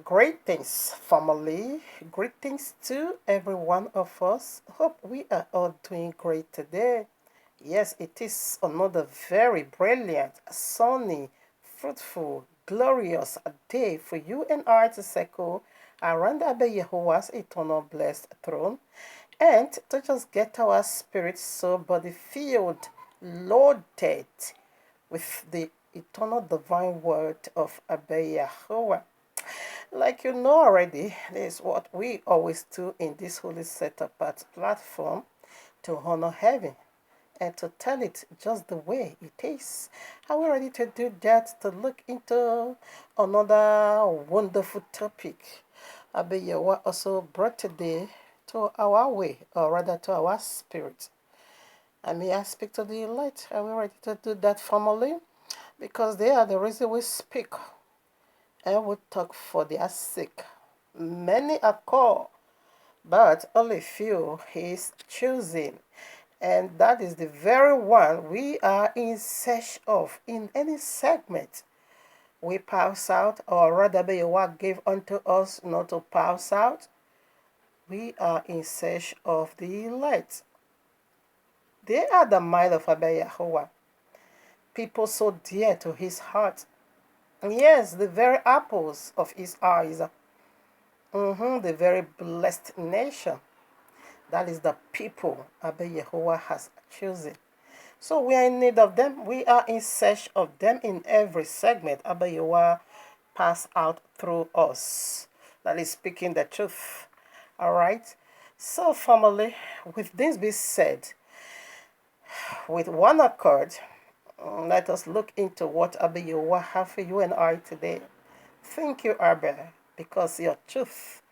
Greetings, family. Greetings to every one of us. Hope we are all doing great today. Yes, it is another very brilliant, sunny, fruitful, glorious day for you and I to circle around Abba Yehovah's eternal blessed throne and to just get our spirit, soul, body filled, loaded with the eternal divine word of Abba Yehovah. Like you know already, this is what we always do in this holy set apart platform to honor heaven and to tell it just the way it is. Are we ready to do that? To look into another wonderful topic. Abiyawa also brought today to our way, or rather to our spirit. And may I speak to the elect? Are we ready to do that, family? Because they are the reason we speak and we talk for their sake. Many are called, but only few is choosing. And that is the very one we are in search of in any segment. We pass out, or rather, be what gave unto us not to pass out. We are in search of the elect. They are the mind of Abba Yahuwah, people so dear to his heart. Yes, the very apples of his eyes. The very blessed nation. That is the people Abba Yehovah has chosen. So we are in need of them. We are in search of them in every segment. Abba Yehovah pass out through us. That is speaking the truth. All right. So family, with this being said, with one accord, let us look into what Abba Yehovah have for you and I today. Thank you, Abba, because your truth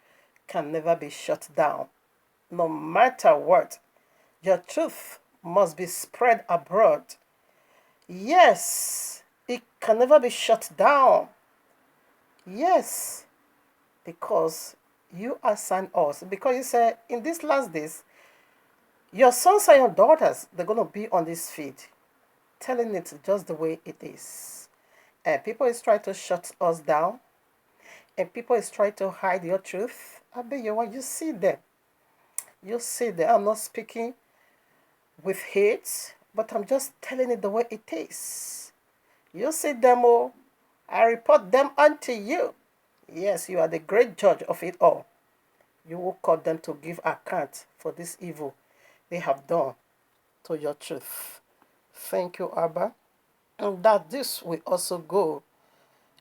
can never be shut down. No matter what, your truth must be spread abroad. Yes, it can never be shut down. Yes, because you assign us. Because you said in these last days, your sons and your daughters, they're going to be on this feed, telling it just the way it is. And people is trying to shut us down. And people is trying to hide your truth. I bet you see them. You see them. I'm not speaking with hate, but I'm just telling it the way it is. You see them all. I report them unto you. Yes, you are the great judge of it all. You will call them to give account for this evil they have done to your truth. Thank you, Abba. And that this will also go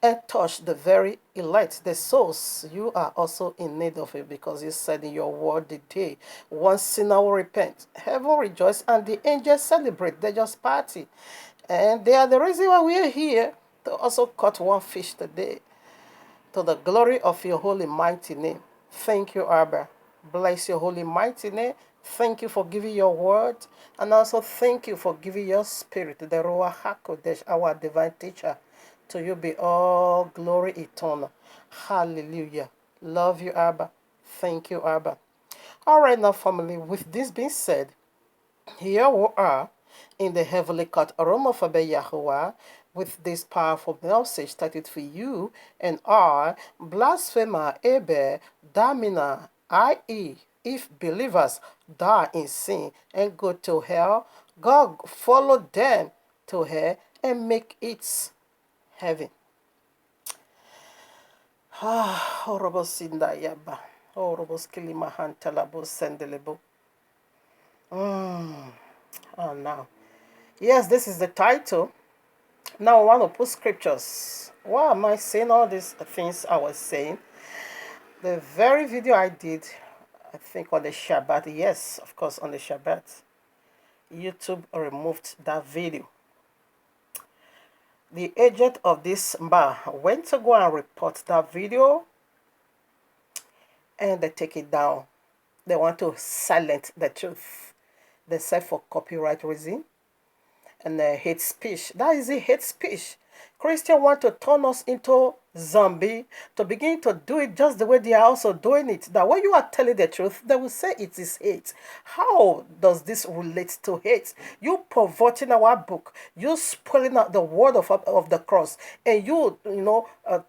and touch the very elect, the souls. You are also in need of it because you said in your word the day one sinner will repent, heaven rejoice, and the angels celebrate. They just party. And they are the reason why we are here to also cut one fish today to the glory of your holy mighty name. Thank you, Abba. Bless your holy mighty name. Thank you for giving your word. And also thank you for giving your spirit, the Ruach HaKodesh, our divine teacher. To you be all glory eternal. Hallelujah. Love you, Abba. Thank you, Abba. All right, now, family, with this being said, here we are in the heavenly courtroom of Abba Yahuwah with this powerful message started for you and I, blasphemer Abel, Damina, i.e., if believers die in sin and go to hell, God follow them to hell and make it heaven. Horrible sinda yaba. Horrible skilimahan talabo sendelebo. Oh, now. Yes, this is the title. Now I want to put scriptures. Why am I saying all these things I was saying? The very video I did, I think on the Shabbat, yes, of course, on the Shabbat, YouTube removed that video. The agent of this bar went to go and report that video and they take it down. They want to silence the truth. They said for copyright reason and hate speech. That is a hate speech. Christians want to turn us into zombie, to begin to do it just the way they are also doing it. That when you are telling the truth, they will say it is hate. How does this relate to hate? You perverting our book, you spoiling out the word of the cross, and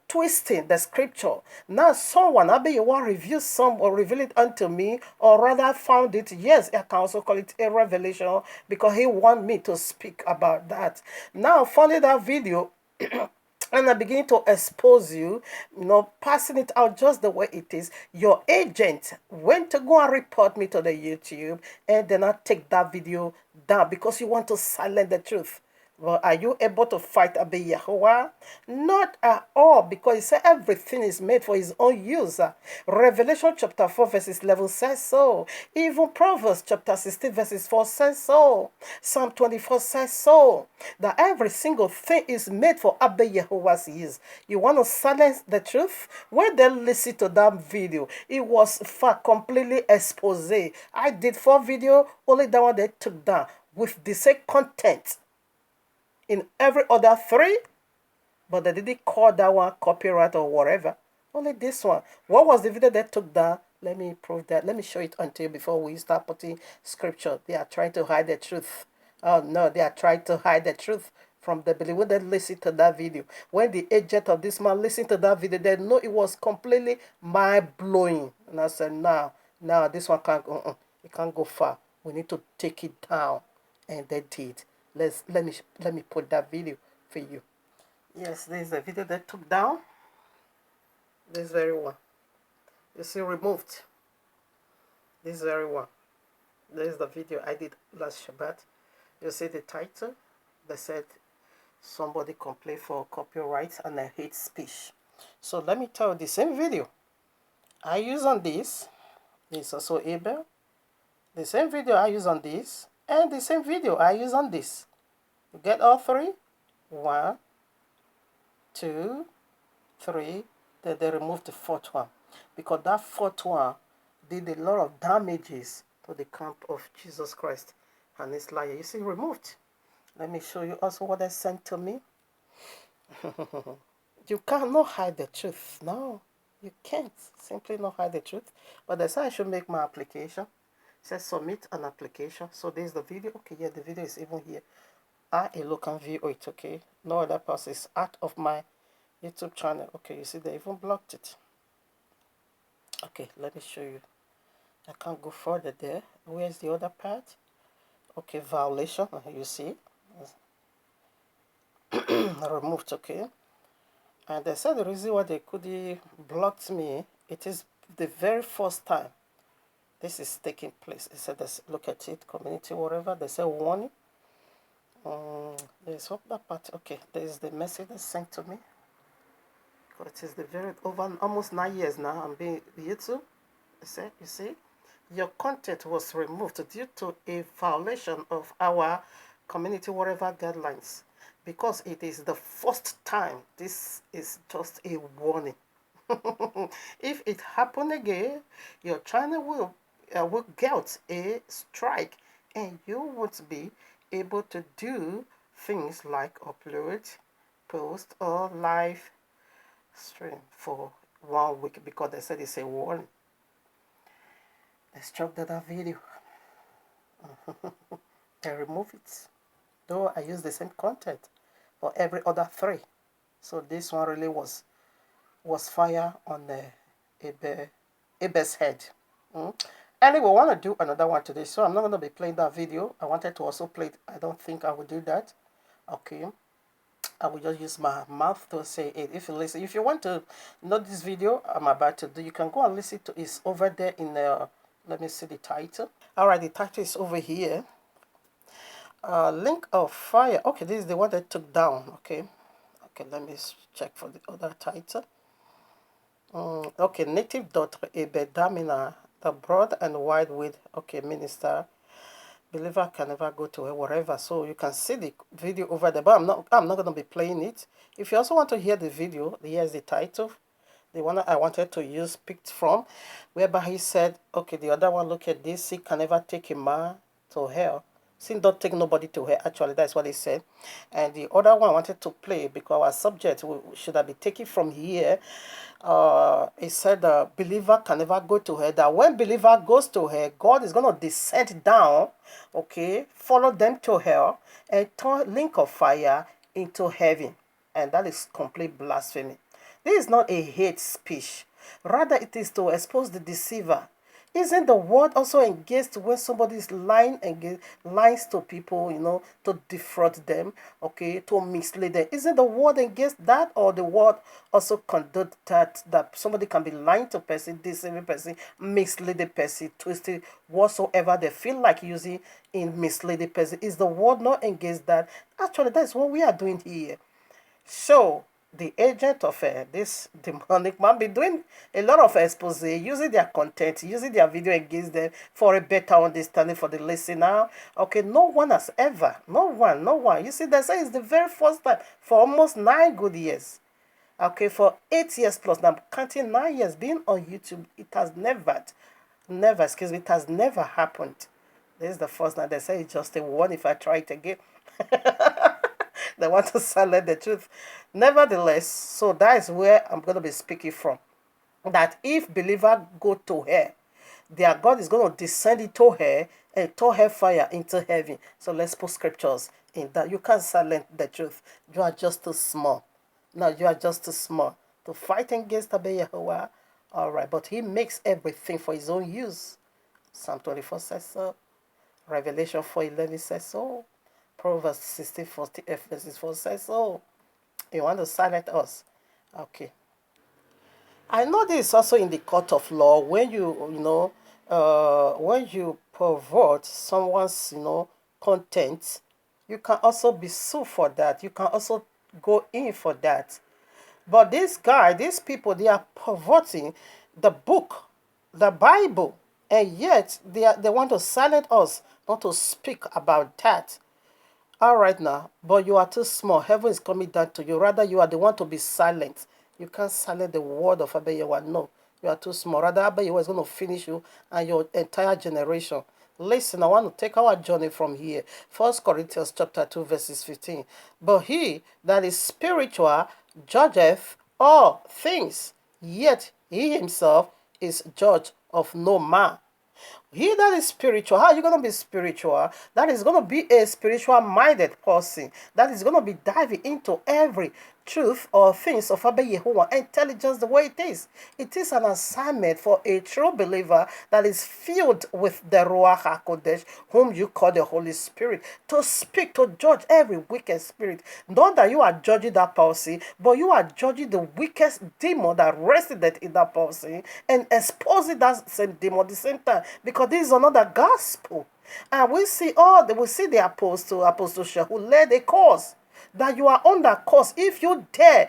twisting the scripture. Now someone, I bet you want to review some or reveal it unto me, or rather found it. Yes, I can also call it a revelation because he want me to speak about that. Now, finding that video, and I begin to expose you, passing it out just the way it is. Your agent went to go and report me to the YouTube, and then I take that video down because you want to silence the truth. Well, are you able to fight Abba Yahweh? Not at all, because he said everything is made for his own use. Revelation chapter 4 verses 11 says so. Even Proverbs chapter 16 verses 4 says so. Psalm 24 says so. That every single thing is made for Abba Yahweh's use. You want to silence the truth? When they listen to that video, it was completely expose. I did 4 videos, only that one they took down with the same content in every other 3, but they didn't call that one copyright or whatever. Only this one. What was the video they took down? Let me prove that. Let me show it unto you before we start putting scripture. They are trying to hide the truth. Oh no, they are trying to hide the truth from the believer. When they listen to that video, when the agent of this man listened to that video, they know it was completely mind-blowing. And I said, now this one can't go, it can't go far. We need to take it down. And they did. Let me put that video for you. Yes, there's a video that took down. This very one. You see, removed. This very one. There's the video I did last Shabbat. You see the title. They said somebody complained for copyright and a hate speech. So let me tell you, the same video I use on this. This is also Abel. The same video I use on this. And the same video I use on this. You get all 3? 1, 2, 3. Then they removed the 4th one. Because that 4th one did a lot of damages to the camp of Jesus Christ and his liar. You see, removed. Let me show you also what they sent to me. You cannot hide the truth. No, you can't. Simply not hide the truth. But they said I should make my application. It says submit an application. So there's the video. Okay, yeah, the video is even here. I alone can view it, okay? No other person is out of my YouTube channel. Okay, you see they even blocked it. Okay, let me show you. I can't go further there. Where's the other part? Okay, violation. You see? Removed, okay? And they said the reason why they could blocked me, it is the very first time this is taking place. They said, look at it, community, whatever. They said warning. There's that part. Okay, there's the message they sent to me. It is the very over almost 9 years now. I'm being YouTube. You see, your content was removed due to a violation of our community whatever guidelines. Because it is the first time, this is just a warning. If it happen again, your channel will get a strike, and you won't be able to do things like upload, post, or live stream for 1 week because they said it's a warning. Let's check that video. I remove it. Though I use the same content for every other 3. So this one really was fire on the Abel's head. Anyway, I want to do another one today, so I'm not going to be playing that video. I wanted to also play it. I don't think I will do that. Okay. I will just use my mouth to say it. If you listen, if you want to know this video I'm about to do, you can go and listen to it. It's over there in the, let me see the title. All right, the title is over here. Link of fire. Okay, this is the one that took down. Okay, let me check for the other title. Okay, native daughter Ebedamina, the broad and wide with, okay, minister, believer can never go to her, whatever. So you can see the video over there, but I'm not going to be playing it. If you also want to hear the video, here's the title, the one I wanted to use, picked from, whereby he said, okay, the other one, look at this, he can never take a man to hell, Sin don't take nobody to hell. Actually, that's what he said. And the other one I wanted to play because our subject should have been taken from here. He said the believer can never go to hell. That when believer goes to hell, God is going to descend down, okay, follow them to hell, and turn link of fire into heaven. And that is complete blasphemy. This is not a hate speech. Rather, it is to expose the deceiver. Isn't the word also engaged when somebody is lying and lies to people, to defraud them, okay, to mislead them? Isn't the word engaged that, or the word also conduct that somebody can be lying to person, deceiving person, misleading person, twisting whatsoever they feel like using in misleading person? Is the word not engaged that? Actually, that's what we are doing here. So the agent of this demonic man be doing a lot of expose, using their content, using their video against them for a better understanding for the listener. Okay, no one has ever, no one. You see, they say it's the very first time for almost 9 good years. Okay, for 8 years plus. Now I'm counting 9 years being on YouTube. It has never, excuse me, it has never happened. This is the first time they say it's just a one if I try it again. They want to silence the truth. Nevertheless, so that is where I'm going to be speaking from. That if believer go to hell, their God is going to descend into hell and throw hellfire into heaven. So let's put scriptures in that. You can't silence the truth. You are just too small. No, you are just too small to fight against Yahweh. All right, but he makes everything for his own use. Psalm 24 says so. Revelation 4:11 says so. Proverbs 16:40 verses 4 says so. You want to silence us? Okay. I know this is also in the court of law when when you pervert someone's content, you can also be sued for that. You can also go in for that. But these people, they are perverting the book, the Bible, and yet they want to silence us, not to speak about that. All right now, but you are too small. Heaven is coming down to you. Rather, you are the one to be silent. You can't silence the word of Abayewa. No, you are too small. Rather, Abayewa is going to finish you and your entire generation. Listen, I want to take our journey from here. 1 Corinthians chapter 2, verses 15. But he that is spiritual judgeth all things, yet he himself is judge of no man. He that is spiritual, how are you going to be spiritual? That is going to be a spiritual minded person. That is going to be diving into every truth or things of Abba Yehovah and tell it just the way it is. It is an assignment for a true believer that is filled with the Ruach HaKodesh, whom you call the Holy Spirit, to speak, to judge every wicked spirit. Not that you are judging that person, but you are judging the weakest demon that resident in that person and exposing that same demon at the same time. Because this is another gospel. And we see the apostle who led a cause that you are under curse. If you dare,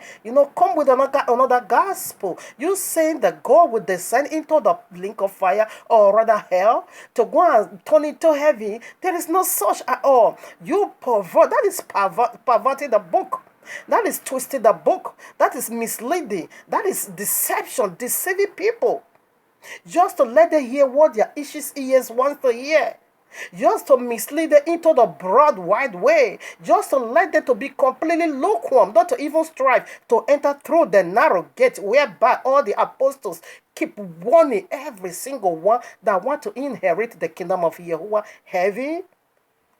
come with another gospel. You saying that God will descend into the link of fire, or rather hell, to go and turn into heaven. There is no such at all. You pervert. That is perverting the book. That is twisting the book. That is misleading. That is deception, deceiving people. Just to let them hear what their issues ears wants to hear. Just to mislead them into the broad, wide way. Just to let them to be completely lukewarm, not to even strive to enter through the narrow gate whereby all the apostles keep warning every single one that want to inherit the kingdom of Yahuwah heaven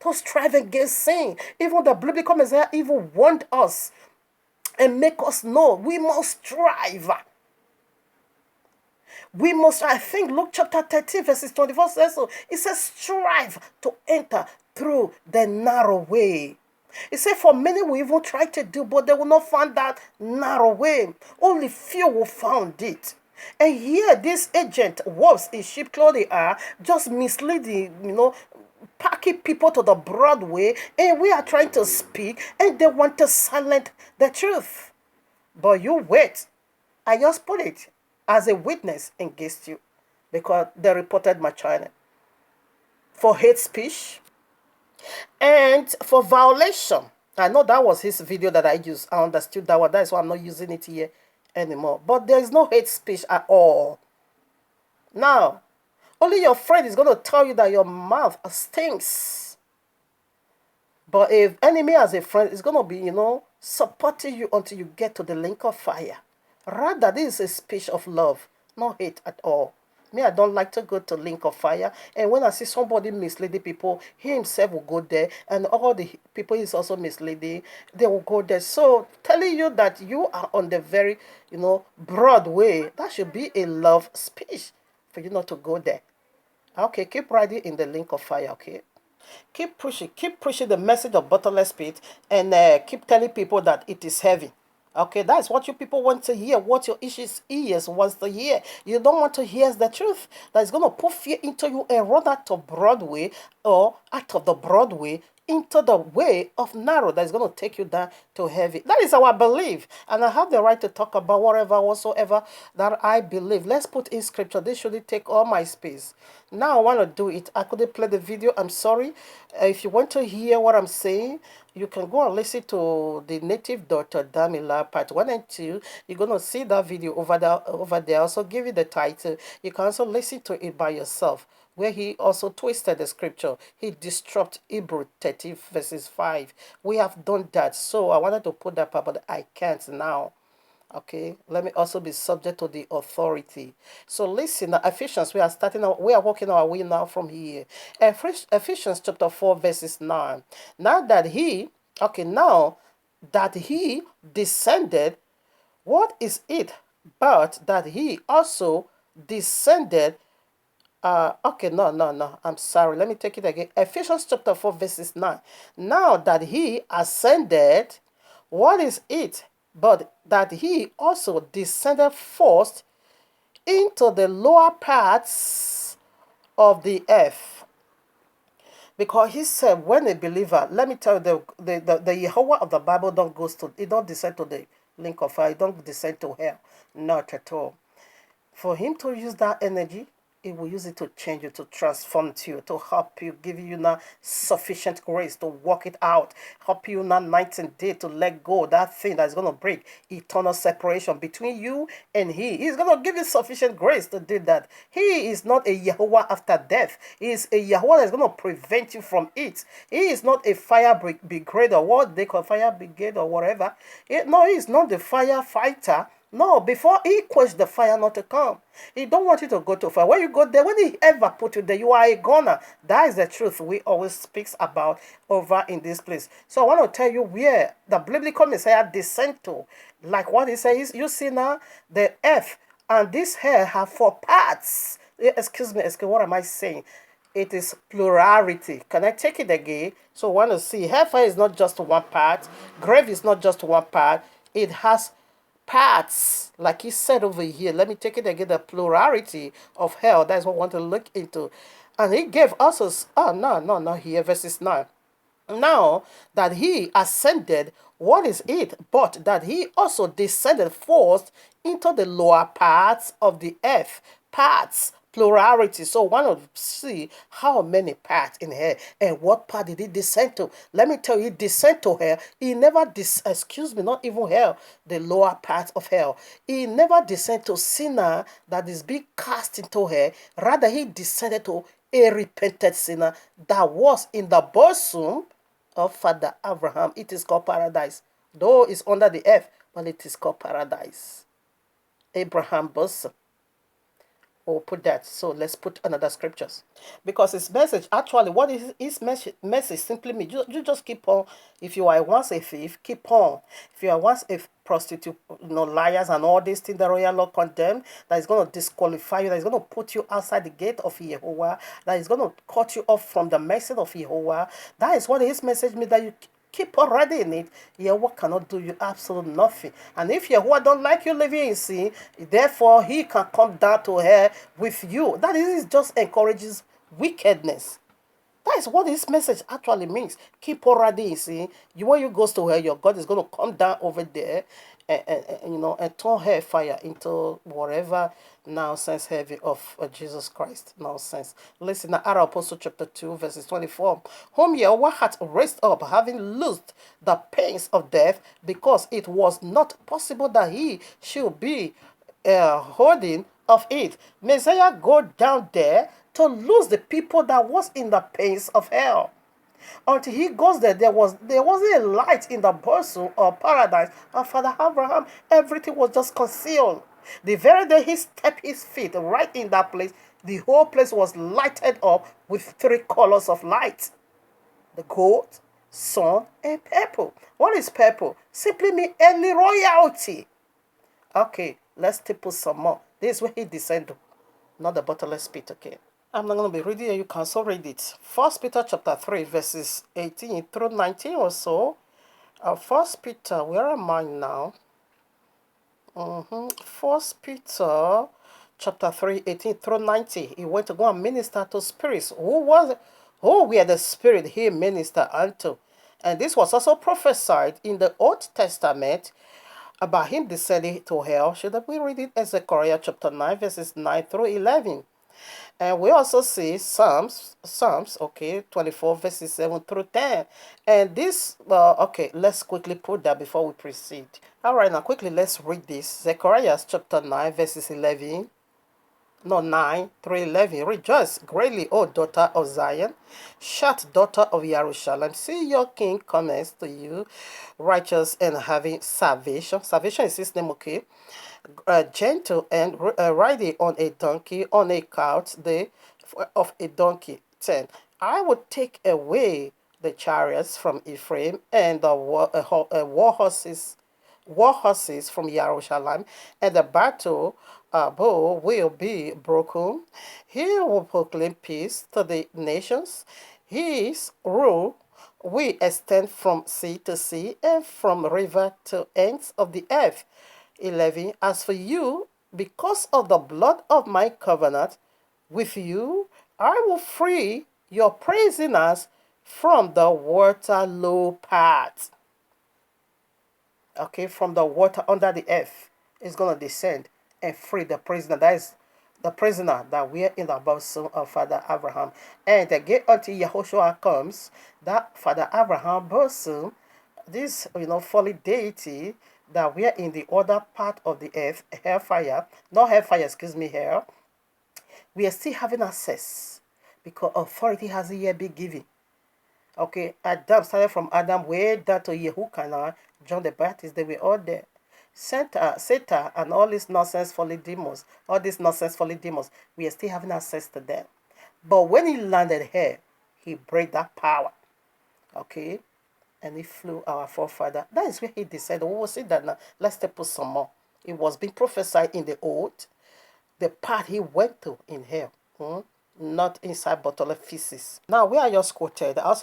to strive against sin. Even the biblical Messiah even warned us and make us know we must strive. We must, I think Luke chapter 13 verses 24 says so. It says strive to enter through the narrow way. It said for many will even try to do, but they will not find that narrow way. Only few will find it. And here this agent wolves in sheep clothing are just misleading, packing people to the broad way, and we are trying to speak and they want to silence the truth. But you wait. I just put it as a witness against you because they reported my channel for hate speech and for violation. I know that was his video that I used. I understood that one. That's why I'm not using it here anymore. But there is no hate speech at all. Now, only your friend is going to tell you that your mouth stinks. But if enemy as a friend is going to be, supporting you until you get to the link of fire. Rather, this is a speech of love, not hate at all. Me, I don't like to go to link of fire. And when I see somebody misleading people, he himself will go there, and all the people he's also misleading, they will go there. So telling you that you are on the very, broad way, that should be a love speech for you not to go there. Okay, keep riding in the link of fire, okay? Keep pushing the message of bottomless pit, and keep telling people that it is heavy. Okay, that's what you people want to hear, what your ears wants to hear. You don't want to hear the truth that is going to put fear into you and run out of Broadway, or out of the Broadway into the way of narrow that is going to take you down to heavy. That is our belief. And I have the right to talk about whatever whatsoever that I believe. Let's put in scripture. This shouldn't take all my space. Now I want to do it. I couldn't play the video. I'm sorry. If you want to hear what I'm saying, you can go and listen to the native Dr. Damila part 1 and 2. You're going to see that video over there. Also give you the title. You can also listen to it by yourself, where he also twisted the scripture. He disrupted Hebrew 30 verses 5. We have done that. So I wanted to put that part, but I can't now. Okay, let me also be subject to the authority. So listen, Ephesians, we are walking our way now from here. Ephesians chapter 4, verses 9. Now that he descended, what is it but that he also descended? No. I'm sorry. Let me take it again. Ephesians chapter 4, verses 9. Now that he ascended, what is it but that he also descended first into the lower parts of the earth? Because he said, when a believer, let me tell you, the Yahweh of the Bible don't descend to the link of fire, it don't descend to hell. Not at all. For him to use that energy, he will use it to change you, to transform you, to help you, give you now sufficient grace to work it out, help you now night and day to let go of that thing that's going to break eternal separation between you and he. He's going to give you sufficient grace to do that. He is not a Yahweh after death. He is a Yahweh that's going to prevent you from it. He is not a fire brigade, or what they call fire brigade or whatever. No, he is not the firefighter. No, before he quenched the fire not to come. He don't want you to go to fire. When you go there, when he ever put you there, you are a goner. That is the truth we always speaks about over in this place. So I want to tell you where the biblical Messiah descend to. Like what he says, you see now, the earth and this hair have 4 parts. Excuse me, what am I saying? It is plurality. Can I take it again? So I want to see, hellfire is not just one part. Grave is not just one part. It has parts, like he said over here. Let me take it again, the plurality of hell. That's what I want to look into. And he gave us, here, verses 9. Now that he ascended, what is it but that he also descended first into the lower parts of the earth? Parts, plurality. So one will see how many parts in here and what part did he descend to. Let me tell you, he descend to hell. He never not even hell, the lower part of hell. He never descend to sinner that is being cast into hell. Rather, he descended to a repentant sinner that was in the bosom of Father Abraham. It is called paradise. Though it's under the earth, but it is called paradise. Abraham bosom. We'll put that. So let's put another scriptures. Because his message, actually, what is his message simply means, you just keep on. If you are once a thief, keep on. If you are once a prostitute, liars and all these things the royal law condemn, that is going to disqualify you, that is going to put you outside the gate of Jehovah, that is going to cut you off from the message of Jehovah. That is what his message means, that you keep on ready in it. Yahweh cannot do you absolutely nothing. And if Yahweh don't like you living in sin, therefore he can come down to hell with you. That is just encourages wickedness. That is what this message actually means. Keep on ready in sin. When you go to hell, your God is going to come down over there and turn hellfire into whatever nonsense heavy of Jesus Christ. Nonsense. Listen, Acts Apostle chapter 2, verses 24. Whom Yahweh hath raised up, having loosed the pains of death, because it was not possible that he should be holding of it. Messiah go down there to lose the people that was in the pains of hell. Until he goes there, there wasn't a light in the bosom of paradise. And Father Abraham, everything was just concealed. The very day he stepped his feet right in that place, the whole place was lighted up with three colors of light: the gold, sun, and purple. What is purple? Simply mean early royalty. Okay, let's put some more. This is where he descended, not the bottomless pit. Okay. I'm not going to be reading it. You can also read it. First Peter chapter 3, verses 18 through 19 or so. First Peter, where am I now? First Peter chapter 3, 18 through 19. He went to go and minister to spirits. Who were the spirit he ministered unto? And this was also prophesied in the Old Testament about him descending to hell. Should we read it? Zechariah chapter 9, verses 9 through 11. And we also see Psalms, okay, 24 verses 7 through 10. And this, okay, let's quickly put that before we proceed. All right, now quickly let's read this. Zechariah chapter 9 verses 11. No, 9 through 11. Rejoice greatly, O daughter of Zion. Shout, daughter of Jerusalem. See, your king comes to you, righteous and having salvation. Salvation is his name, okay? Gentle and riding on a donkey, on a cart, of a donkey. 10. I would take away the chariots from Ephraim and the war horses from Jerusalem, and the battle bow will be broken. He will proclaim peace to the nations. His rule will extend from sea to sea and from river to ends of the earth. 11. As for you, because of the blood of my covenant with you, I will free your prisoners from the water part. Okay, from the water under the earth is going to descend and free the prisoner. That is the prisoner that we are in the bosom of Father Abraham. And again, until Yahushua comes, that Father Abraham bosom, this fallen deity that we are in the other part of the earth, hellfire, not hellfire, excuse me, hell, we are still having access because authority hasn't yet been given. Okay, Adam started from Adam way down to Yehukanah, John the Baptist, they were all there. Satan and all these nonsense fallen demons, we are still having access to them. But when he landed here, he break that power. Okay, and he flew our forefather. That is where he descended. We will see that now. Let's put some more. It was being prophesied in the old, the part he went to in hell. Not inside bottle of feces. Now, where I just quoted, I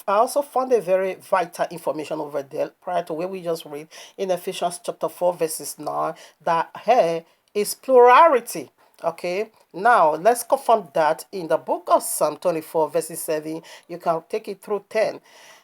also found a very vital information over there prior to where we just read in Ephesians chapter 4 verses 9 that here is plurality. Okay, now let's confirm that in the book of Psalm 24 verses 7. You can take it through 10.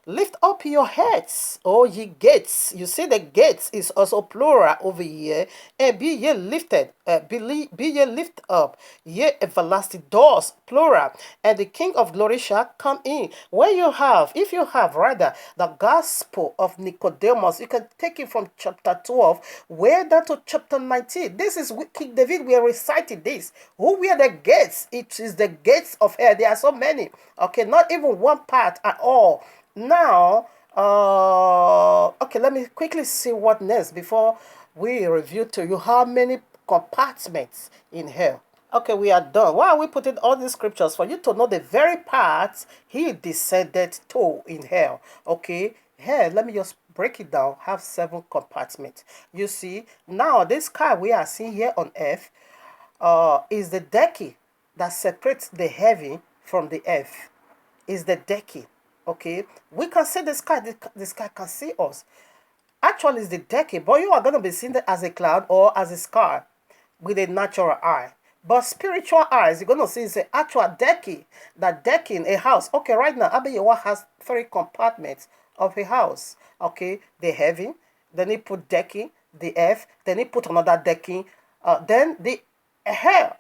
Lift up your heads, O ye gates. You see the gates is also plural over here. And be ye lifted, be ye lift up, ye everlasting doors, plural. And the King of glory shall come in. If you have rather the gospel of Nicodemus, you can take it from chapter 12, way down to chapter 19. This is King David, we are reciting this. Who were the gates? It is the gates of hell. There are so many. Okay, not even one part at all. Now, okay, let me quickly see what next before we review to you how many compartments in hell. Okay, we are done. Why are we putting all these scriptures? For you to know the very parts he descended to in hell. Okay, here, let me just break it down. Have 7 compartments. You see, now this sky we are seeing here on earth is the decking that separates the heaven from the earth. Is the decking. Okay, we can see the sky. The sky can see us. Actually, it's the decking, but you are going to be seeing it as a cloud or as a sky with a natural eye. But spiritual eyes, you're going to see it's an actual decking. That decking a house. Okay, right now, Abiyawa has 3 compartments of a house. Okay, the heaven, then he put decking, the earth, then he put another decking, then the hell.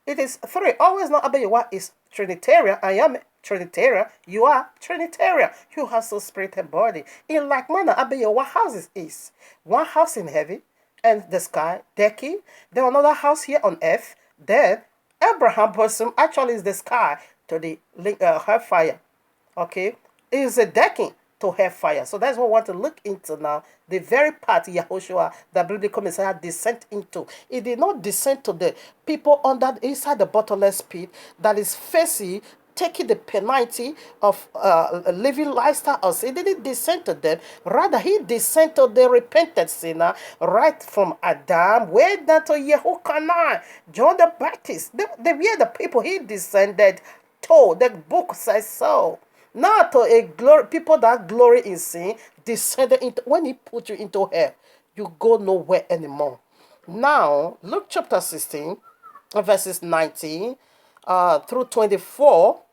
It is 3. Always know Abiyawa is Trinitarian. I am Trinitarian, you are Trinitarian. You have soul, spirit, and body. In like manner, Abiyawa houses is 1 house in heaven and the sky, decking. Then another house here on earth. Then Abraham bosom actually is the sky to the hellfire. okay, is a decking to hellfire. So that's what we want to look into now. The very part Yahushua, the biblical Messiah, descent into. He did not descend to the people under inside the bottomless pit that is facing taking the penalty of living lifestyle of sin. He didn't descend to them. Rather, he descended to the repentant sinner right from Adam, way down to Yehochanan, John the Baptist. They were the people he descended to. The book says so. Not to a glory people that glory in sin descended into when he put you into hell, you go nowhere anymore. Now, Luke chapter 16, verses 19 through 24.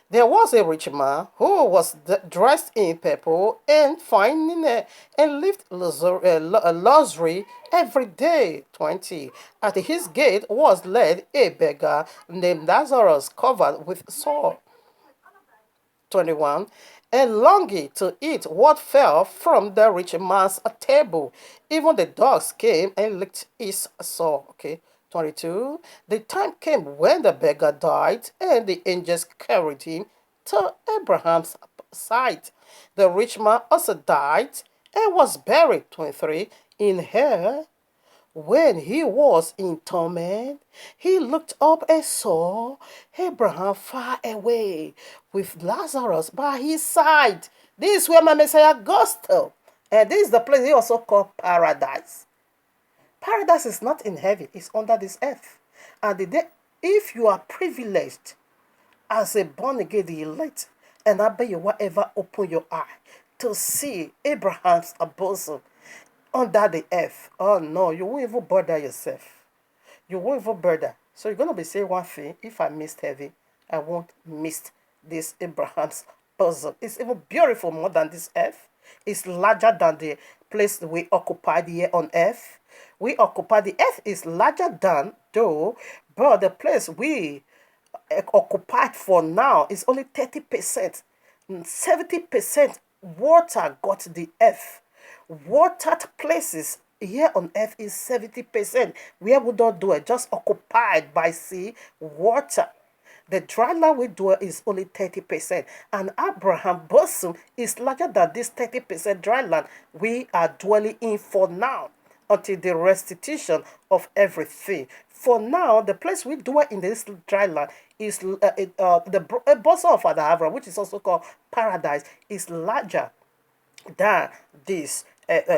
There was a rich man who was dressed in purple and fine linen and lived luxury every day. 20. At his gate was led a beggar named Lazarus, covered with sore. 21. And longing to eat what fell from the rich man's table. Even the dogs came and licked his sore. Okay. 22. The time came when the beggar died, and the angels carried him to Abraham's side. The rich man also died and was buried. 23. In hell, when he was in torment, he looked up and saw Abraham far away with Lazarus by his side. This is where my Messiah goes to. And this is the place he also called paradise. Paradise is not in heaven, it's under this earth. And if you are privileged as a born again elect, and I bet you whatever open your eye to see Abraham's bosom under the earth, oh no, you won't even bother yourself. You won't even bother. So you're going to be saying one thing: if I missed heaven, I won't miss this Abraham's bosom. It's even beautiful more than this earth. It's larger than the place we occupied here on earth. We occupy the earth is larger than though, but the place we occupied for now is only 30%. 70% water got the earth. Watered places here on earth is 70%. Where we don't do it, just occupied by sea water. The dry land we dwell is only 30%. And Abraham's bosom is larger than this 30% dry land we are dwelling in for now, until the restitution of everything. For now, the place we dwell in this dry land is the bosom of Father Abraham, which is also called paradise, is larger than this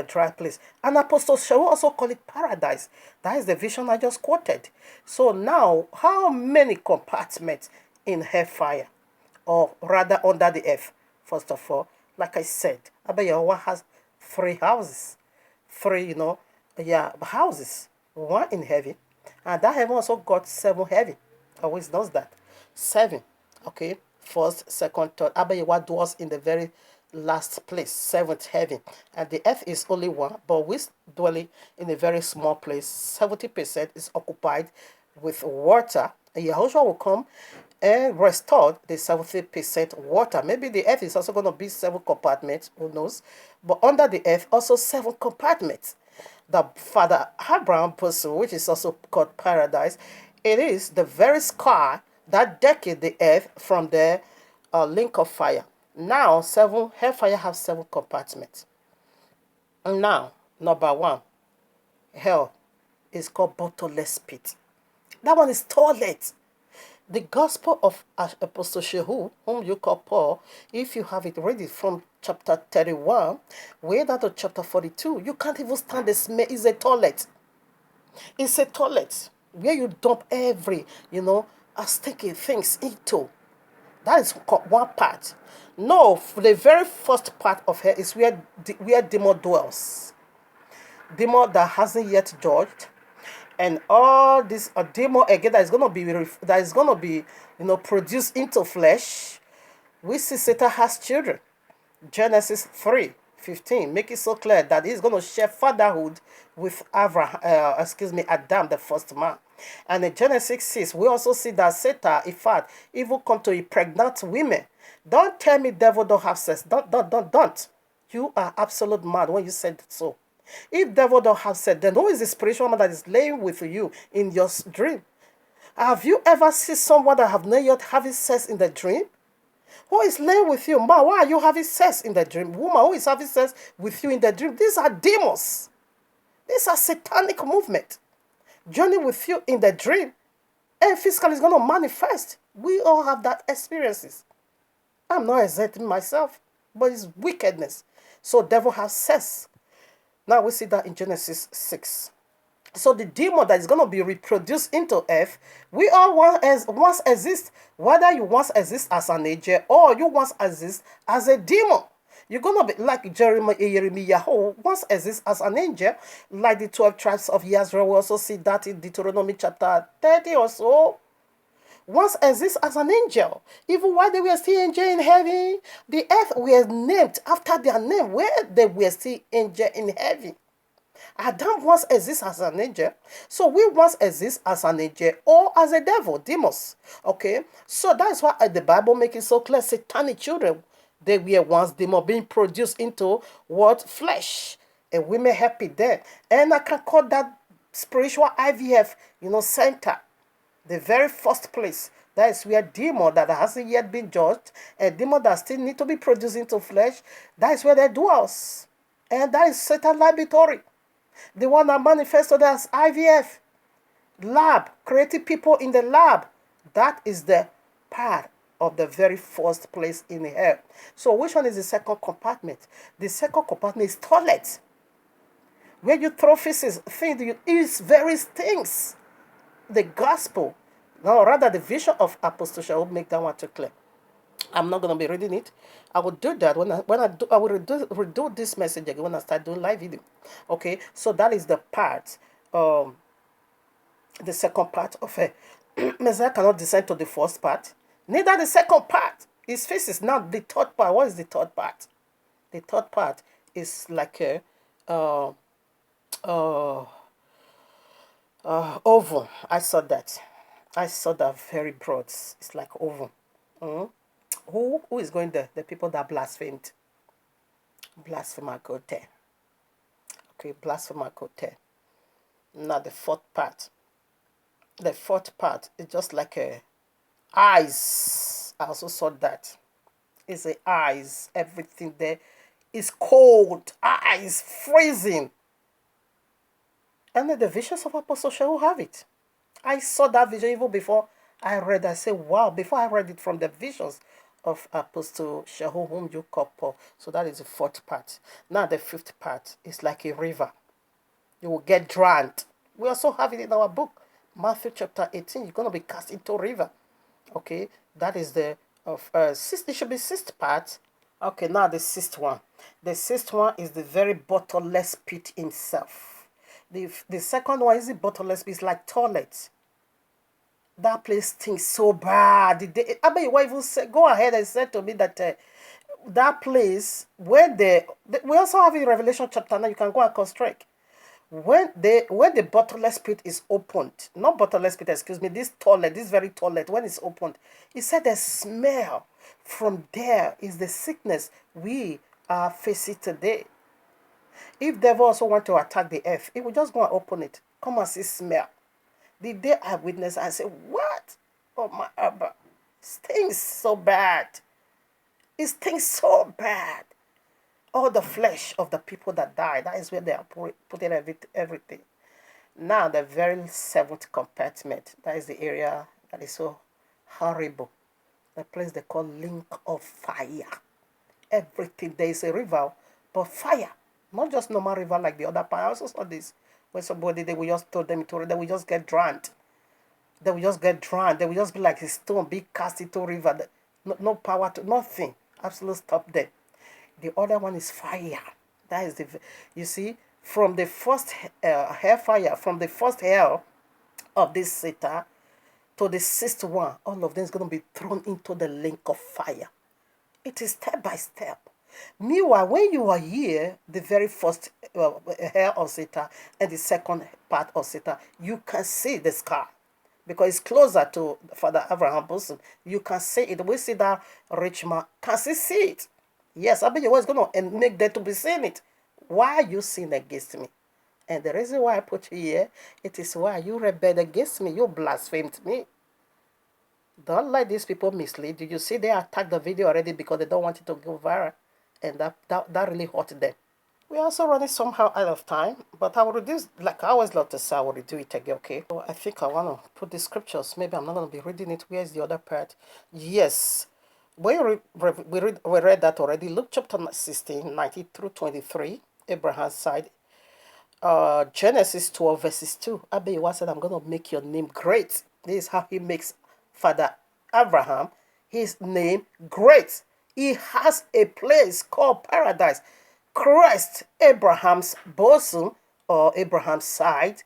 dry place. And Apostle Shaul also call it paradise. That is the vision I just quoted. So now, how many compartments in hellfire, or rather under the earth? First of all, like I said, Abba Yahweh has 3 houses. 3, houses. 1 in heaven. And that heaven also got 7 heaven. Always knows that. 7. Okay. First, second, third. Abba Yahweh dwells in the very last place, 7th heaven. And the earth is only 1, but we dwelling in a very small place. 70% is occupied with water. And Yahushua will come and restore the 70% water. Maybe the earth is also going to be 7 compartments, who knows? But under the earth, also 7 compartments. The Father Abraham person, which is also called paradise, it is the very sky that decked the earth from the link of fire. Now, hellfire have 7 compartments. Now, number 1, hell is called bottomless pit. That one is toilet. The gospel of Apostle Shehu, whom you call Paul, if you have it ready from chapter 31, way down to chapter 42, you can't even stand the smell. It's a toilet. It's a toilet where you dump every, stinky things into. That is one part. No, the very first part of hell is where demon dwells. Demon that hasn't yet judged. And all this demon again that is gonna be produced into flesh. We see Satan has children. Genesis 3:15 make it so clear that he's gonna share fatherhood with Adam, the first man. And in Genesis 6, we also see that Satan, in fact, even come to pregnant women. Don't tell me devil don't have sex. Don't. You are absolute mad when you said so. If devil don't have sex, then who is the spiritual man that is laying with you in your dream? Have you ever seen someone that have not yet having sex in the dream? Who is laying with you? Man, why are you having sex in the dream? Woman, who is having sex with you in the dream? These are demons. These are satanic movement. Journey with you in the dream. And physically is going to manifest. We all have that experiences. I'm not exempting myself, but it's wickedness. So devil has sex. Now we see that in Genesis 6. So the demon that is going to be reproduced into earth, we all once exist, whether you once exist as an angel or you once exist as a demon. You're going to be like Jeremiah, who once exists as an angel, like the 12 tribes of Israel. We also see that in Deuteronomy chapter 30 or so. Once exists as an angel. Even while they were still angel in heaven, the earth was named after their name, where they were still angel in heaven. Adam once exists as an angel. So we once exist as an angel or as a devil, demons. Okay? So that's why the Bible makes it so clear. Satanic children, they were once demons being produced into what? Flesh. And we may happy there. And I can call that spiritual IVF, center. The very first place. That is where demon that hasn't yet been judged, a demon that still need to be produced into flesh, that is where they dwells. And that is Satan laboratory. The one that manifested as IVF. Lab. Creating people in the lab. That is the part of the very first place in hell. So which one is the second compartment? The second compartment is toilet. Where you throw feces, things you eat very stinks. The gospel, no, rather the vision of apostleship will make that one too clear. I'm not going to be reading it. I will do that when I will redo this message again when I start doing live video. Okay, so that is the part, the second part of it. Messiah cannot descend to the first part. Neither the second part. His face is not the third part. What is the third part? The third part is like a oven. I saw that. I saw that very broad. It's like oven. Who is going there? The people that blasphemed. Blasphemer go there. Okay, blasphemer go there. Now the fourth part. The fourth part is just like a eyes. I also saw that. It's the eyes. Everything there is cold. Eyes freezing. And the visions of Apostle Shehu have it. I saw that vision even before I read. I said, wow, before I read it from the visions of Apostle Shehu, whom you call Paul. So that is the fourth part. Now the fifth part is like a river. You will get drowned. We also have it in our book. Matthew chapter 18. You're going to be cast into a river. Okay, that is the sixth. It should be sixth part. Okay, now the sixth one. The sixth one is the very bottomless pit himself. The second one is the bottomless pit. It's like toilet. That place stinks so bad. I bet your wife will say, go ahead and say to me that that place where we also have in Revelation chapter 9. You can go and construct. When the bottomless pit is opened, not bottomless pit, excuse me, this toilet, this very toilet, when it's opened, it said the smell from there is the sickness we are facing today. If devil also want to attack the earth, it will just go and open it. Come and see smell. The day I witnessed, I said, what? Oh my Abba. Stinks so bad. It stinks so bad. All the flesh of the people that died, that is where they are putting everything. Now, the very seventh compartment, that is the area that is so horrible. The place they call link of fire. Everything, there is a river, but fire. Not just normal river like the other part. I also saw this, where somebody, they will just throw them into it, they will just get drowned. They will just get drowned. They will just be like a stone, be cast into a river. No power to, nothing. Absolutely stop them. The other one is fire. That is you see, from the first hellfire, from the first hell of this Satan to the sixth one, all of them is going to be thrown into the lake of fire. It is step by step. Meanwhile, when you are here, the very first hell of Satan and the second part of Satan, you can see the sky. Because it's closer to Father Abraham Bosom. You can see it. We see that rich man. Can see it. Yes, I bet you was going to make them to be seeing it. Why are you sin against me? And the reason why I put you here, it is why you rebelled against me. You blasphemed me. Don't let these people mislead you. You see, they attacked the video already because they don't want it to go viral. And that really hurt them. We're also running somehow out of time, but I will reduce, like I always love to say, I will redo it again, okay? So I think I want to put the scriptures. Maybe I'm not going to be reading it. Where's the other part? Yes. We read that already. Luke chapter 16, 19 through 23, Abraham's side. Genesis 12, verses 2. Abiyawa said, I'm going to make your name great. This is how he makes Father Abraham, his name great. He has a place called paradise. Christ, Abraham's bosom or Abraham's side,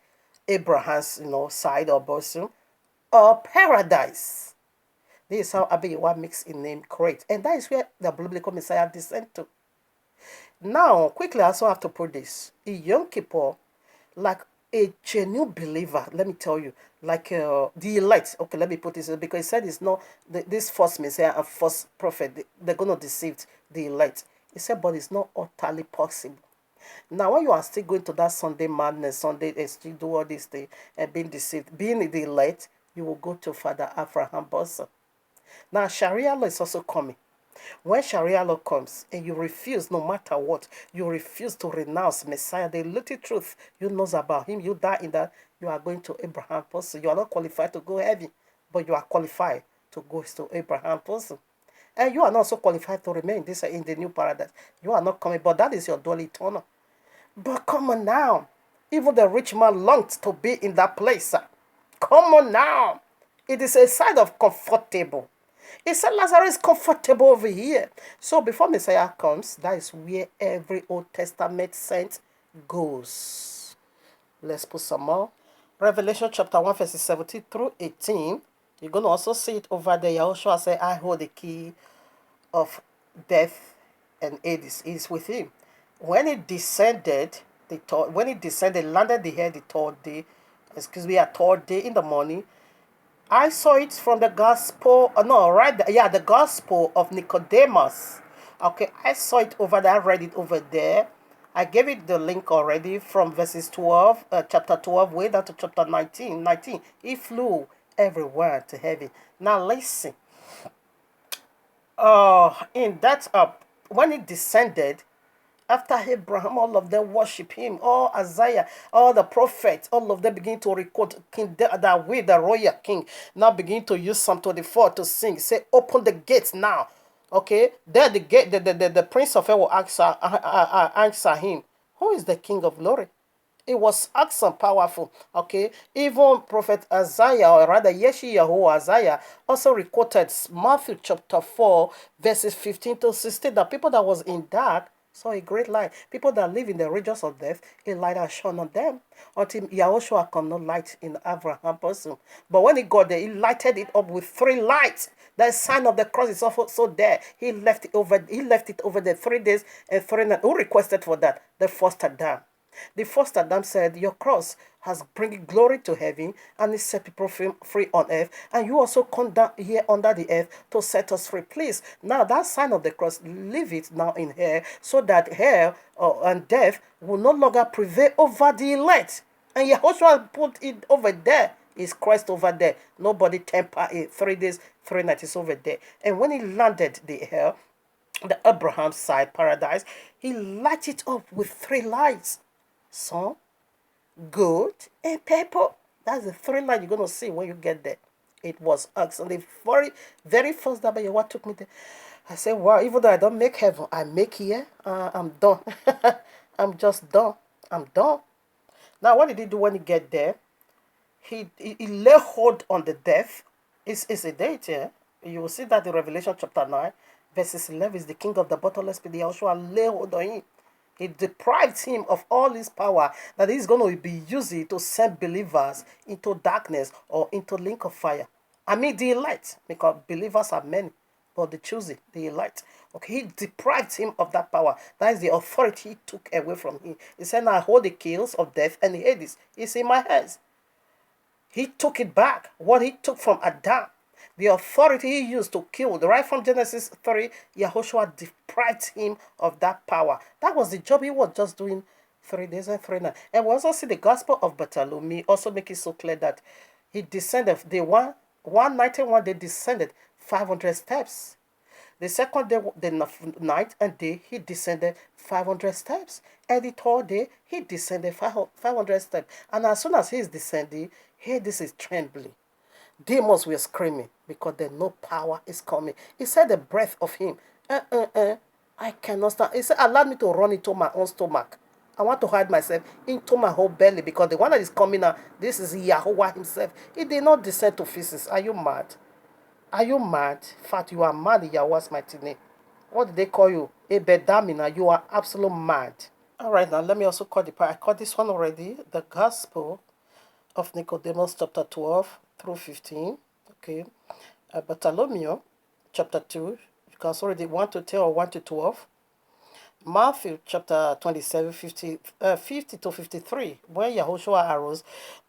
Abraham's side or bosom, or paradise. This is how Abiyawa makes a name great. And that is where the biblical Messiah descends to. Now, quickly, I also have to put this. In Yom Kippur, like a genuine believer, let me tell you, like the elect, okay, let me put this, because he said it's not, this false Messiah and false prophet, they're going to deceive the elect. He said, but it's not utterly possible. Now, when you are still going to that Sunday madness, Sunday, still do all this thing and being deceived, being the elect, you will go to Father Abraham Bosa. Now, Sharia law is also coming. When Sharia law comes and you refuse, no matter what, you refuse to renounce Messiah, the little truth you know about him, you die in that, you are going to Abraham person. You are not qualified to go heaven, but you are qualified to go to Abraham person. And you are not so qualified to remain this in the new paradise. You are not coming, but that is your dwelling eternal. But come on now. Even the rich man longed to be in that place. Come on now. It is a side of comfortable. He said Lazarus is comfortable over here. So before Messiah comes, that is where every Old Testament saint goes. Let's put some more. Revelation chapter 1, verses 17 through 18. You're going to also see it over there. Yahushua said, I hold the key of death and Hades. Is with him. When it descended, landed the air the third day, a third day in the morning. I saw it from the gospel, the gospel of Nicodemus. Okay, I saw it over there, I read it over there. I gave it the link already from verses 12, chapter 12, way down to chapter 19. He flew everywhere to heaven. Now listen. In that when it descended, after Abraham, all of them worship him. All Isaiah, all the prophets, all of them begin to record King David, the royal king, now begin to use Psalm 24 to sing. Say, open the gates now. Okay, there the gate, the prince of hell will answer him. Who is the king of glory? It was awesome, powerful. Okay, even Prophet Isaiah, or rather Yeshayahu Isaiah, also recorded Matthew chapter 4, verses 15 to 16. The people that was in dark saw a great light. People that live in the regions of death, a light has shone on them. Until Yahushua come no light in Abraham person. But when he got there, he lighted it up with 3 lights. The sign of the cross is also there. He left it over there 3 days and 3 nights. Who requested for that? The first Adam. The first Adam said, your cross has bring glory to heaven and it set people free on earth. And you also come down here under the earth to set us free. Please, now that sign of the cross, leave it now in here so that hell and death will no longer prevail over the elect. And Yahushua put it over there. Is Christ over there. Nobody temper it. 3 days, 3 nights is over there. And when he landed the hell, the Abraham side paradise, he lighted it up with 3 lights. Sun, gold, and purple. That's the 3 lights you're going to see when you get there. It was excellent. The very, very first day what took me there, I said, wow, even though I don't make heaven, I make here. I'm done. I'm just done. I'm done. Now, what did he do when he get there? He lay hold on the death. It's a date here. You will see that in Revelation chapter 9, verses 11 is the king of the bottomless pit. Yahushua lay hold on him. He deprived him of all his power that he's going to be using to send believers into darkness or into link of fire. I mean the elect, because believers are many, but the choosing, the elect. Okay, he deprived him of that power. That is the authority he took away from him. He said, I hold the keys of death and the Hades. It's in my hands. He took it back. What he took from Adam. The authority he used to kill, right from Genesis 3, Yahushua deprived him of that power. That was the job he was just doing 3 days and 3 nights. And we also see the gospel of Bartholomew also make it so clear that he descended, the one 191 they descended 500 steps. The second day, the night and day, he descended 500 steps. And the third day, he descended 500 steps. And as soon as he is descending, here this is trembling. Demons were screaming because they know power is coming. He said the breath of him. Uh, uh, uh, I cannot stand. He said, allow me to run into my own stomach. I want to hide myself into my whole belly because the one that is coming now, this is Yahuwah himself. He did not descend to physics. Are you mad? Are you mad? In fact, you are mad in Yahweh's mighty name. What did they call you? A bedamina. You are absolute mad. All right, now let me also call the part. I called this one already. The Gospel of Nicodemus, chapter 12 through 15. Okay. Bartholomew, chapter 2. You can also read it 1 to 10 or 1 to 12. Matthew chapter 27, 50 to 53, when Yahushua arose,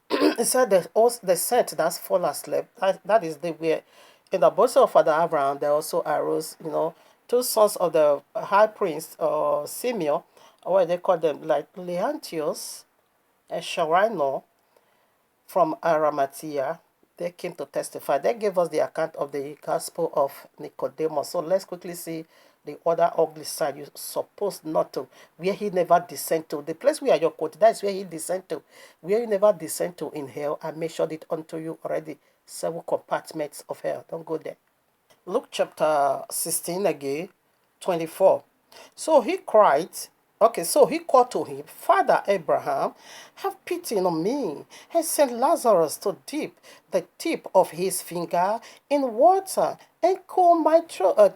it said the saint that's fall asleep. That is the way. In the bosom of Father Abraham, there also arose, two sons of the high priest, Simeon, or what they call them, like Leontius and Sharino from Arimathea. They came to testify. They gave us the account of the gospel of Nicodemus. So let's quickly see the other ugly side you're supposed not to, where he never descend to. The place where you're quoted, that's where he descend to. Where you never descend to in hell, I mentioned it unto you already. 7 compartments of hell. Don't go there. Luke chapter 16 again, 24. So he cried, so he called to him, Father Abraham, have pity on me, and send Lazarus to dip the tip of his finger in water and cool my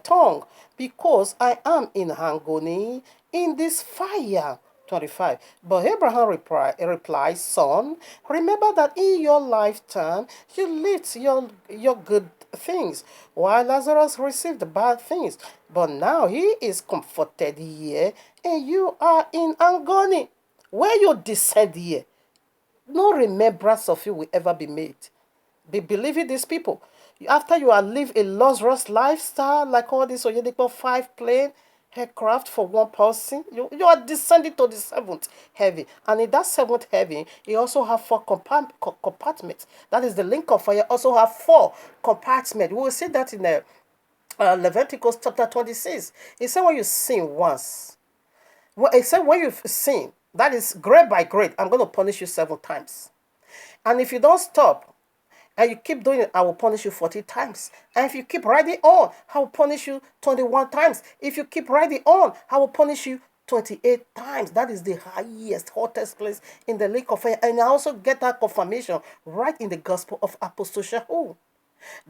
tongue, because I am in agony in this fire. 25. But Abraham replied, Son, remember that in your lifetime you lived your good things, while Lazarus received bad things. But now he is comforted here, and you are in agony. Where you descend here, no remembrance of you will ever be made. Be believing these people. After you have lived a luxurious lifestyle, like all this Oyedipo 5 plane aircraft for one person, you are descending to the seventh heaven. And in that seventh heaven, you also have 4 compartments. That is the link of fire, also have 4 compartments. We will see that in Leviticus chapter 26. He said when you sin once, he said when you sin, that is grade by grade, I'm going to punish you 7 times. And if you don't stop, and you keep doing it, I will punish you 40 times. And if you keep riding on, I will punish you 21 times. If you keep riding on, I will punish you 28 times. That is the highest, hottest place in the lake of fire. And I also get that confirmation right in the Gospel of Apostle Shaul,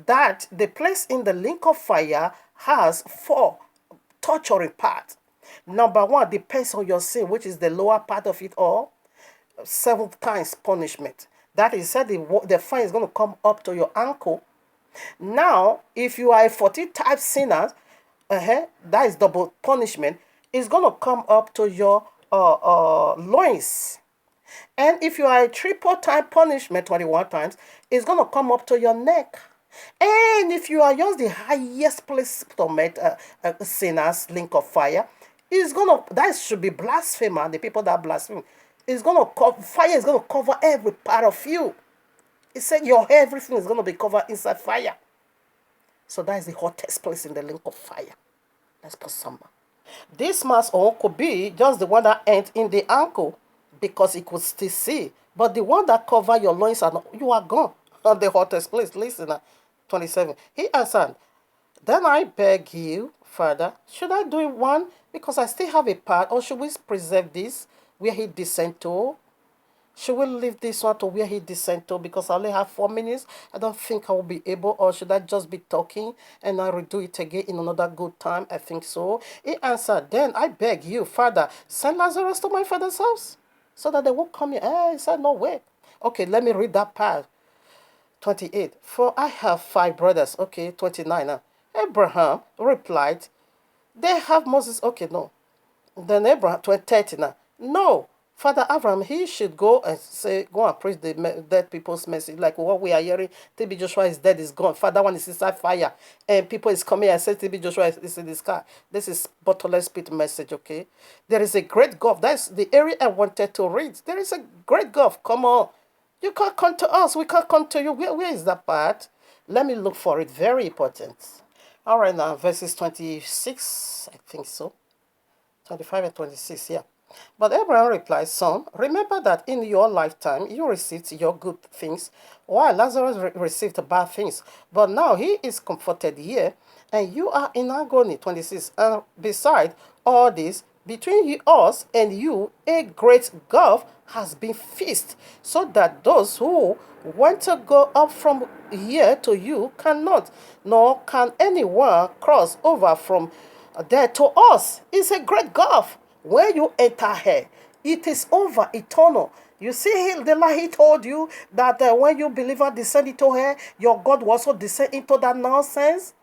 that the place in the lake of fire has 4 torturing parts. Number 1 depends on your sin, which is the lower part of it all. 7 times punishment. That is said the fine is going to come up to your ankle. Now, if you are a 40 type sinner, that is double punishment. It's going to come up to your loins. And if you are a triple time punishment, 21 times, it's going to come up to your neck. And if you are just the highest place to meet sinners, link of fire, that should be blasphemer, the people that blaspheme. Fire is gonna cover every part of you. It said your everything is gonna be covered inside fire. So that is the hottest place in the link of fire. Let's put some. This mass or could be just the one that ends in the ankle because it could still see. But the one that cover your loins you are gone on the hottest place. Listen, 27. He answered, then I beg you, Father, should I do one because I still have a part, or should we preserve this where he descend to? Should we leave this one to where he descend to because I only have 4 minutes? I don't think I will be able, or should I just be talking and I redo it again in another good time? I think so. He answered, then I beg you, Father, send Lazarus to my father's house so that they won't come here. He said, no way. Okay, let me read that part. 28. For I have 5 brothers. Okay, 29 now. Abraham replied, they have Moses. Okay, no. Then Abraham, 30 now. No, Father Abraham, he should go and preach the dead people's message, like what we are hearing. TB Joshua is dead, is gone. Father one is inside fire, and people is coming and say TB Joshua is in the sky. This is bottomless pit message, okay? There is a great gulf. That's the area I wanted to read. There is a great gulf. Come on. You can't come to us. We can't come to you. Where is that part? Let me look for it. Very important. All right, now verses 26, I think so. 25 and 26, yeah. But Abraham replied, Son, remember that in your lifetime you received your good things, while Lazarus received bad things. But now he is comforted here, and you are in agony. 26. And beside all this, between us and you, a great gulf has been fixed, so that those who want to go up from here to you cannot, nor can anyone cross over from there to us. Is a great gulf. When you enter here, it is over, eternal. You see, the lie he told you that when you believer descend into here, your God will also descend into that nonsense.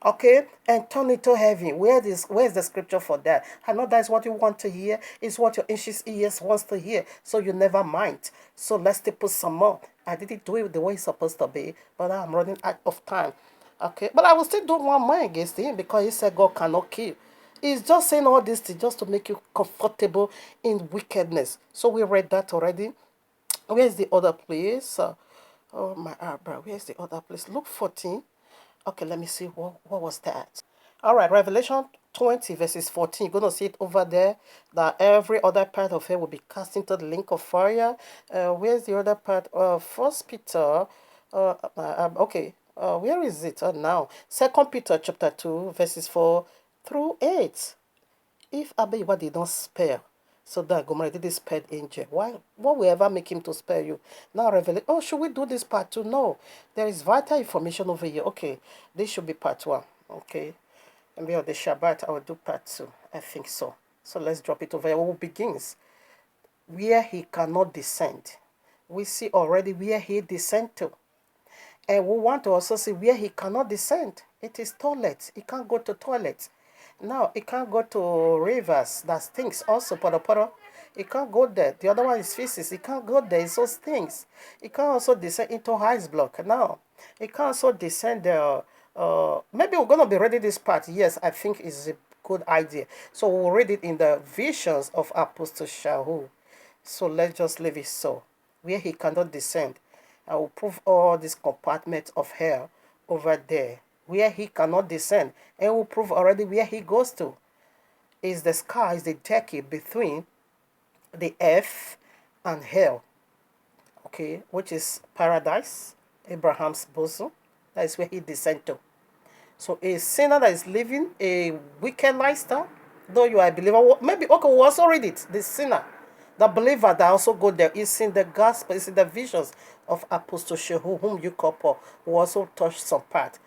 Okay, and turn into heaven. Where's the scripture for that? I know that's what you want to hear. It's what your anxious ears wants to hear. So you never mind. So let's put some more. I didn't do it the way it's supposed to be, but I'm running out of time. Okay, but I will still do one more against him because he said God cannot kill. He's just saying all this to just to make you comfortable in wickedness. So we read that already. Where's the other place? Oh my bro, where's the other place? Luke 14. Okay, let me see what was that. All right, Revelation 20 verses 14. You're going to see it over there that every other part of it will be cast into the lake of fire. Where's the other part? First Peter. Okay. Where is it? Now, Second Peter chapter 2 verses 4 through 8. If Abba did not spare, so that Gomorrah did spare angel, why? What will ever make him to spare you? Now revelation. Oh, should we do this part 2? No, there is vital information over here. Okay, this should be part 1. Okay, and on the Shabbat I will do part 2. I think so. So let's drop it over here. Who begins where he cannot descend? We see already where he descend to, and we want to also see where he cannot descend. It is toilet. He can't go to toilet. Now, it can't go to rivers that stinks also, poro. It can't go there. The other one is feces. It can't go there. It so stinks. It can also descend into ice block. Now, it can also descend there. Maybe we're going to be reading this part. Yes, I think it's a good idea. So we'll read it in the visions of Apostle Shaul. So let's just leave it so. Where he cannot descend. I will prove all these compartments of hell over there where he cannot descend, and will prove already where he goes to. Is the sky, is the decade between the earth and hell, okay, which is paradise, Abraham's bosom. That is where he descends to. So a sinner that is living a wicked lifestyle, though you are a believer, maybe, okay, we'll also read it. The sinner, the believer that also go there is in the gospel, is in the visions of Apostle Shehu, whom you call Paul, who also touched some part.